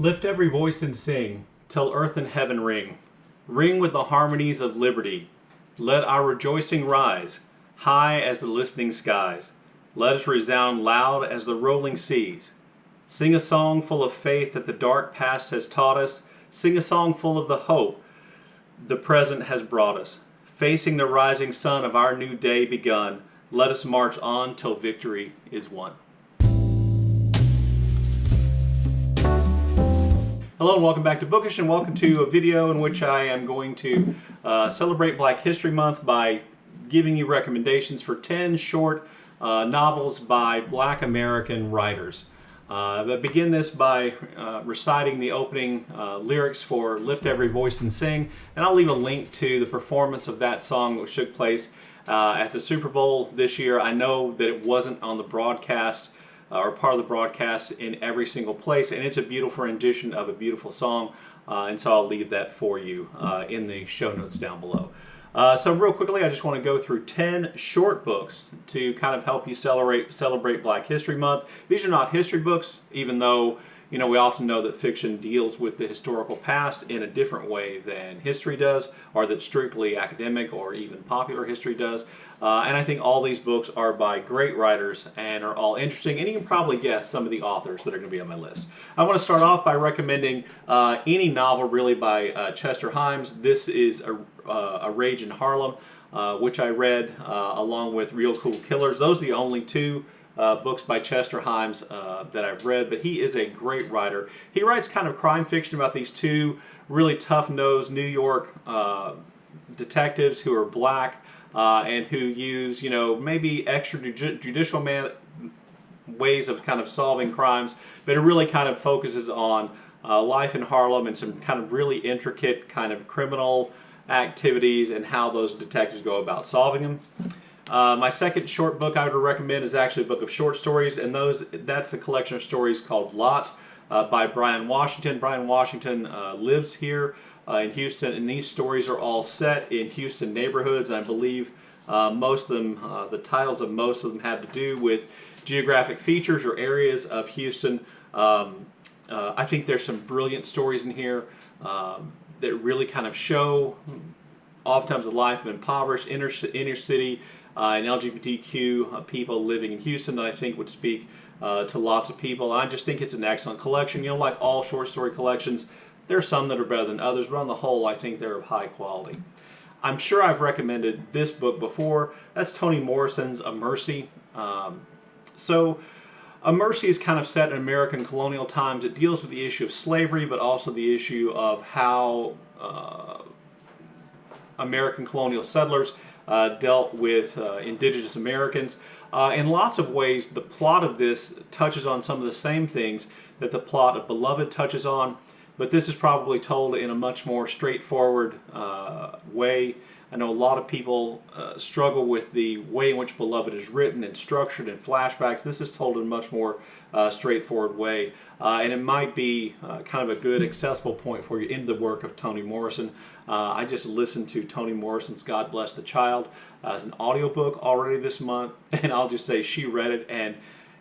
Lift every voice and sing, till earth and heaven ring. Ring with the harmonies of liberty. Let our rejoicing rise, high as the listening skies. Let us resound loud as the rolling seas. Sing a song full of faith that the dark past has taught us. Sing a song full of the hope the present has brought us. Facing the rising sun of our new day begun, let us march on till victory is won. Hello and welcome back to Bookish, and welcome to a video in which I am going to celebrate Black History Month by giving you recommendations for 10 short novels by Black American writers. I begin this by reciting the opening lyrics for Lift Every Voice and Sing, and I'll leave a link to the performance of that song which took place at the Super Bowl this year. I know that it wasn't on the broadcast or part of the broadcast in every single place, and it's a beautiful rendition of a beautiful song, and so I'll leave that for you in the show notes down below. So real quickly, I just want to go through 10 short books to kind of help you celebrate Black History Month. These are not history books, even though we often know that fiction deals with the historical past in a different way than history does, or that strictly academic or even popular history does. And I think all these books are by great writers and are all interesting, and you can probably guess some of the authors that are going to be on my list. I want to start off by recommending any novel really by Chester Himes. This is A Rage in Harlem, which I read along with Real Cool Killers. Those are the only two books by Chester Himes that I've read, but he is a great writer. He writes kind of crime fiction about these two really tough-nosed New York detectives who are black and who use, maybe extrajudicial ways of kind of solving crimes, but it really kind of focuses on life in Harlem and some kind of really intricate kind of criminal activities and how those detectives go about solving them. My second short book I would recommend is actually a book of short stories, and that's a collection of stories called Lot by Bryan Washington. Bryan Washington lives here in Houston, and these stories are all set in Houston neighborhoods, and I believe most of them, the titles of most of them have to do with geographic features or areas of Houston. I think there's some brilliant stories in here that really kind of show oftentimes the life of impoverished inner city and LGBTQ people living in Houston that I think would speak to lots of people. I just think it's an excellent collection. Like all short story collections, there are some that are better than others, but on the whole, I think they're of high quality. I'm sure I've recommended this book before. That's Toni Morrison's A Mercy. So A Mercy is kind of set in American colonial times. It deals with the issue of slavery, but also the issue of how American colonial settlers dealt with indigenous Americans. In lots of ways, the plot of this touches on some of the same things that the plot of Beloved touches on, but this is probably told in a much more straightforward way. I know a lot of people struggle with the way in which Beloved is written and structured in flashbacks. This is told in a much more straightforward way, and it might be kind of a good accessible point for you into the work of Toni Morrison. I just listened to Toni Morrison's God Bless the Child as an audiobook already this month, and I'll just say she read it, and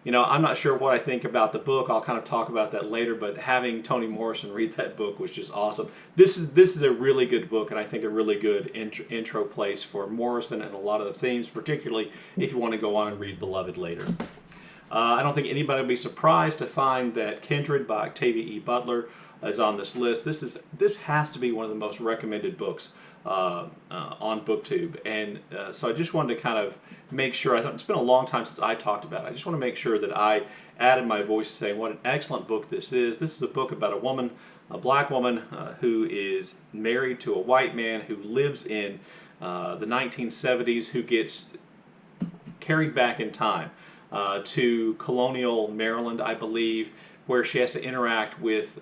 I'm not sure what I think about the book. I'll kind of talk about that later, but having Toni Morrison read that book was just awesome. This is a really good book, and I think a really good intro place for Morrison and a lot of the themes, particularly if you want to go on and read Beloved later. I don't think anybody will be surprised to find that Kindred by Octavia E. Butler is on this list. This has to be one of the most recommended books on BookTube, and so I just wanted to kind of make sure. I thought it's been a long time since I talked about it. I just want to make sure that I added my voice to say what an excellent book this is. This is a book about a woman, a black woman, who is married to a white man who lives in the 1970s, who gets carried back in time to colonial Maryland, I believe, where she has to interact with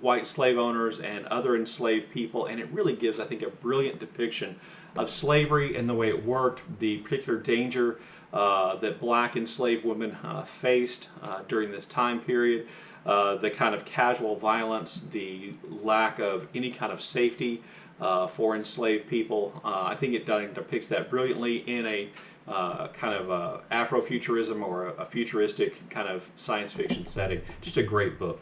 white slave owners and other enslaved people, and it really gives, I think, a brilliant depiction of slavery and the way it worked, the particular danger that black enslaved women faced during this time period, the kind of casual violence, the lack of any kind of safety for enslaved people. I think it depicts that brilliantly in a kind of Afrofuturism or a futuristic kind of science fiction setting. Just a great book.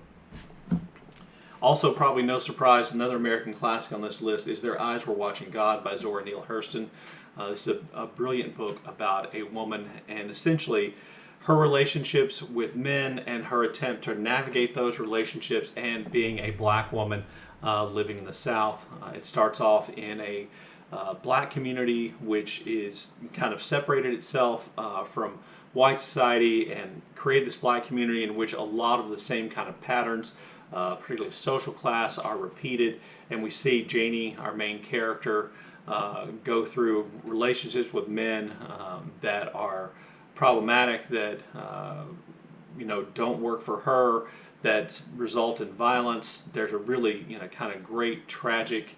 Also, probably no surprise, another American classic on this list is Their Eyes Were Watching God by Zora Neale Hurston. This is a brilliant book about a woman and essentially her relationships with men and her attempt to navigate those relationships and being a black woman living in the South. It starts off in a black community which is kind of separated itself from white society and created this black community in which a lot of the same kind of patterns, particularly social class, are repeated. And we see Janie, our main character, go through relationships with men that are problematic, that don't work for her, that result in violence. There's a really kind of great tragic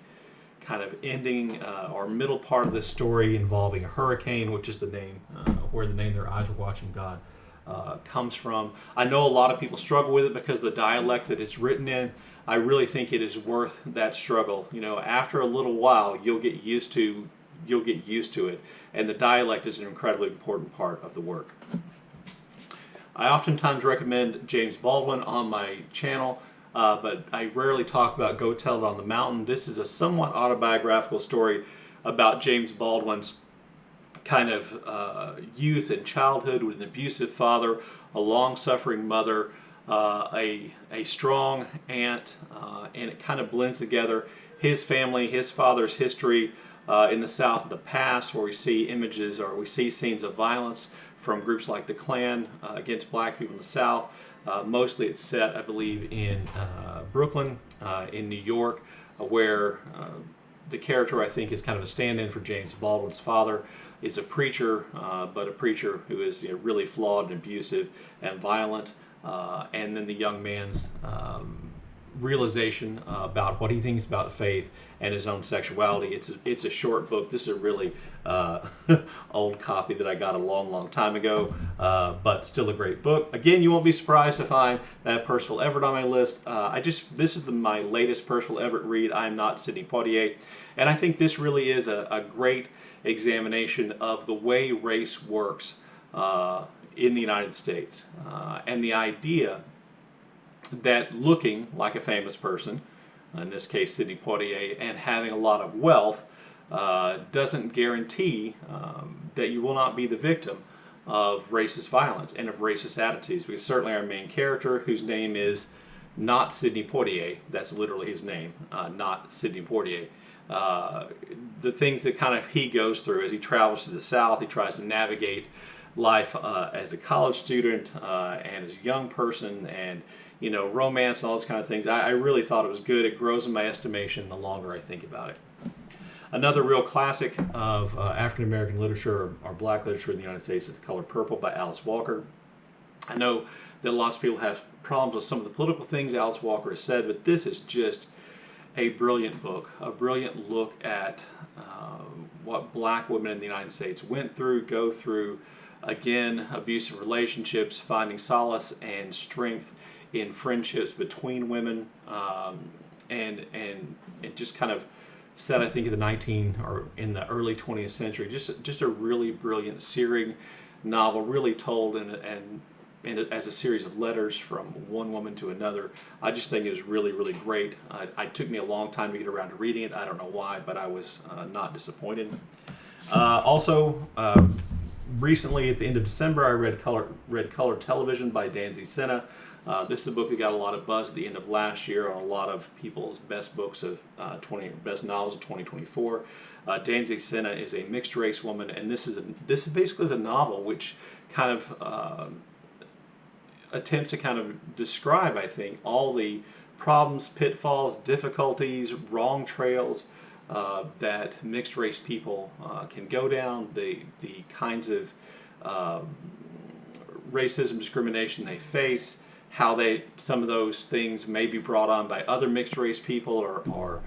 kind of ending or middle part of this story involving a hurricane, which is the name where the name Their Eyes Were Watching God comes from. I know a lot of people struggle with it because of the dialect that it's written in. I really think it is worth that struggle. After a little while, you'll get used to it, and the dialect is an incredibly important part of the work. I oftentimes recommend James Baldwin on my channel, but I rarely talk about Go Tell It on the Mountain. This is a somewhat autobiographical story about James Baldwin's kind of youth and childhood with an abusive father, a long-suffering mother, a strong aunt, and it kind of blends together his family, his father's history in the South, the past, where we see images or we see scenes of violence from groups like the Klan against black people in the South. Mostly it's set, I believe, in Brooklyn, in New York, where the character, I think, is kind of a stand-in for James Baldwin's father, is a preacher, but a preacher who is really flawed and abusive and violent. And then the young man's realization about what he thinks about faith and his own sexuality. It's a short book. This is a really old copy that I got a long time ago, but still a great book. Again, you won't be surprised to find that Percival Everett on my list. This is my latest Percival Everett read. I'm not Sidney Portier, and I think this really is a great examination of the way race works in the United States, and the idea that looking like a famous person, in this case Sidney Portier, and having a lot of wealth doesn't guarantee that you will not be the victim of racist violence and of racist attitudes. Because certainly our main character, whose name is not Sidney Portier, that's literally his name, not Sidney Portier, the things that kind of he goes through as he travels to the South, he tries to navigate life as a college student and as a young person, and romance and all those kind of things. I really thought it was good. It grows in my estimation the longer I think about it. Another real classic of African American literature or black literature in the United States is The Color Purple by Alice Walker. I know that lots of people have problems with some of the political things Alice Walker has said, but this is just a brilliant book, a brilliant look at what black women in the United States went through, go through, again, abusive relationships, finding solace and strength in friendships between women, and it just kind of set, I think, in the early 20th century. Just a really brilliant, searing novel, really told as a series of letters from one woman to another. I just think it was really great. It took me a long time to get around to reading it. I don't know why, but I was not disappointed. Also, recently at the end of December, I read Color Television by Danzy Senna. This is a book that got a lot of buzz at the end of last year on a lot of people's best books of best novels of 2024. Danzy Senna is a mixed race woman, and this basically is a novel which kind of attempts to kind of describe, I think, all the problems, pitfalls, difficulties, wrong trails that mixed race people can go down, the kinds of racism, discrimination they face, how some of those things may be brought on by other mixed race people or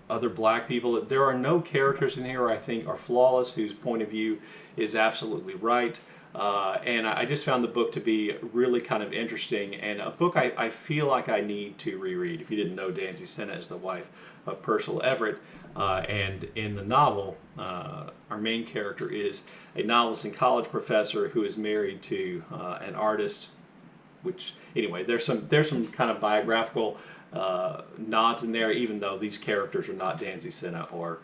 other black people. There are no characters in here I think are flawless, whose point of view is absolutely right. And I just found the book to be really kind of interesting, and a book I feel like I need to reread. If you didn't know, Danzy Senna is the wife of Percival Everett, and in the novel, our main character is a novelist and college professor who is married to an artist, which anyway, there's some kind of biographical nods in there, even though these characters are not Danzy, Senna, or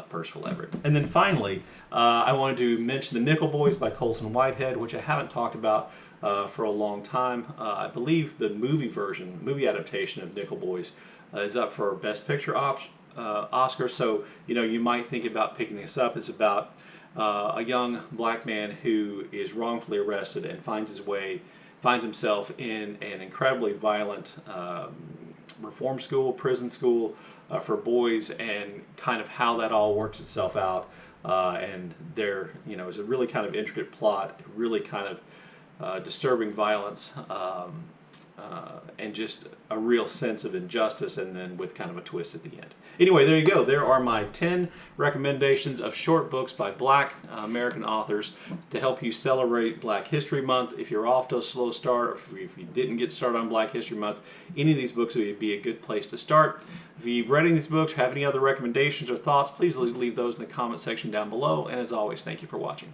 Percival Everett. And then finally, I wanted to mention The Nickel Boys by Colson and Whitehead, which I haven't talked about for a long time. I believe the movie adaptation of Nickel Boys is up for Best Picture Oscar, so you might think about picking this up. It's about a young black man who is wrongfully arrested and finds himself in an incredibly violent reform school, prison school for boys, and kind of how that all works itself out. And there, is a really kind of intricate plot, really kind of disturbing violence, and just a real sense of injustice, and then with kind of a twist at the end. Anyway, there you go. There are my 10 recommendations of short books by Black American authors to help you celebrate Black History Month. If you're off to a slow start, or if you didn't get started on Black History Month, any of these books would be a good place to start. If you've read any of these books, or have any other recommendations or thoughts, please leave those in the comment section down below. And as always, thank you for watching.